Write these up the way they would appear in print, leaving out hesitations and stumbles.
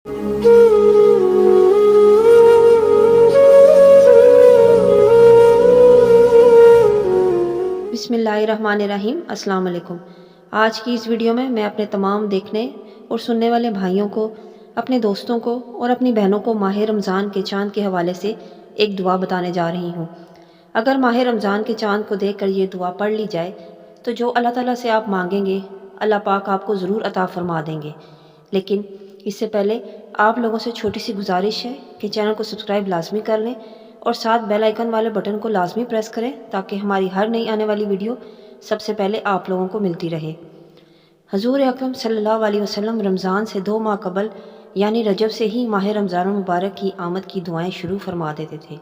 बिस्मिल्लाहिर्रहमानिर्रहीम। अस्सलाम वालेकुम। आज की इस वीडियो में मैं अपने तमाम देखने और सुनने वाले भाइयों को, अपने दोस्तों को और अपनी बहनों को माह रमज़ान के चाँद के हवाले से एक दुआ बताने जा रही हूँ। अगर माह रमज़ान के चाँद को देखकर ये दुआ पढ़ ली जाए तो जो अल्लाह ताला से आप मांगेंगे अल्लाह पाक आपको ज़रूर अता फ़रमा देंगे। लेकिन इससे पहले आप लोगों से छोटी सी गुजारिश है कि चैनल को सब्सक्राइब लाजमी कर लें और साथ बेल आइकन वाले बटन को लाजमी प्रेस करें ताकि हमारी हर नई आने वाली वीडियो सबसे पहले आप लोगों को मिलती रहे। हजूर अकरम सल्लल्लाहु अलैहि वसल्लम रमज़ान से 2 माह कबल यानी रजब से ही माह रमज़ान मुबारक की आमद की दुआएं शुरू फरमा देते थे।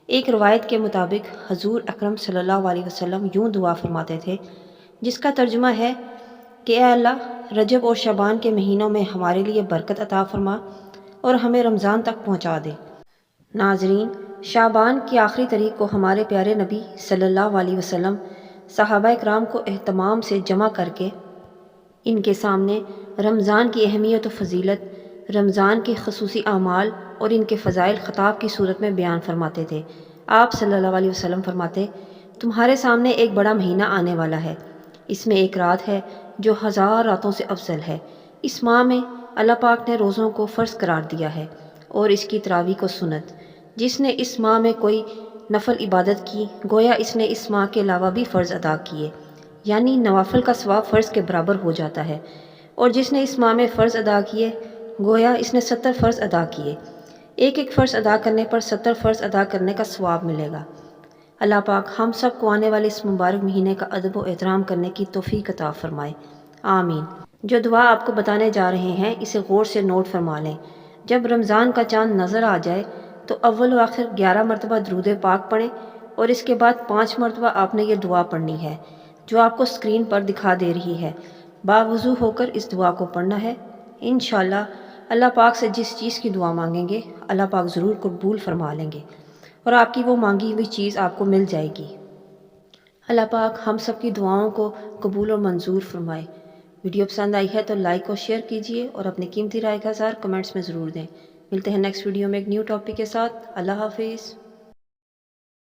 एक रवायत के मुताबिक हजूर अकरम सल्लल्लाहु अलैहि वसल्लम यूँ दुआ फरमाते थे, जिसका तर्जुमा है कि ऐ अल्लाह, रजब और शबान के महीनों में हमारे लिए बरकत अता फरमा और हमें रमज़ान तक पहुँचा दे। नाजरीन, शाबान की आखिरी तारीख को हमारे प्यारे नबी सल्लल्लाहु अलैहि वसल्लम सहाबा इकराम को एहतमाम से जमा करके इनके सामने रमज़ान की अहमियत व फ़जीलत, रमज़ान के खसूसी आमाल और इनके फ़ज़ाइल ख़िताब की सूरत में बयान फरमाते थे। आप सल्लल्लाहु अलैहि वसल्लम फरमाते, तुम्हारे सामने एक बड़ा महीना आने वाला है। इसमें एक रात है जो 1000 रातों से अफजल है। इस माह में अल्लाह पाक ने रोज़ों को फ़र्ज़ करार दिया है और इसकी तरावी को सुन्नत। जिसने इस माह में कोई नफल इबादत की, गोया इसने इस माह के अलावा भी फ़र्ज़ अदा किए, यानी नवाफिल का सवाब फ़र्ज़ के बराबर हो जाता है। और जिसने इस माह में फ़र्ज़ अदा किए, गोया इसने 70 फ़र्ज़ अदा किए। एक एक फ़र्ज़ अदा करने पर 70 फ़र्ज़ अदा करने का सवाब मिलेगा। अल्लाह पाक हम सब को आने वाले इस मुबारक महीने का अदब व एहतराम करने की तौफीक अता फ़रमाए, आमीन। जो दुआ आपको बताने जा रहे हैं इसे गौर से नोट फरमा लें। जब रमज़ान का चाँद नज़र आ जाए तो अव्वल व आखिर 11 मरतबा दुरूद पाक पढ़ें और इसके बाद 5 मरतबा आपने ये दुआ पढ़नी है जो आपको स्क्रीन पर दिखा दे रही है। बावुज़ू होकर इस दुआ को पढ़ना है। इंशाअल्लाह अल्लाह पाक से जिस चीज़ की दुआ मांगेंगे अल्लाह पाक ज़रूर कबूल फरमा लेंगे और आपकी वो मांगी हुई चीज़ आपको मिल जाएगी। अल्लाह पाक हम सब की दुआओं को कबूल और मंजूर फरमाए। वीडियो पसंद आई है तो लाइक और शेयर कीजिए और अपनी कीमती राय का इज़हार कमेंट्स में ज़रूर दें। मिलते हैं नेक्स्ट वीडियो में एक न्यू टॉपिक के साथ। अल्लाह हाफिज़।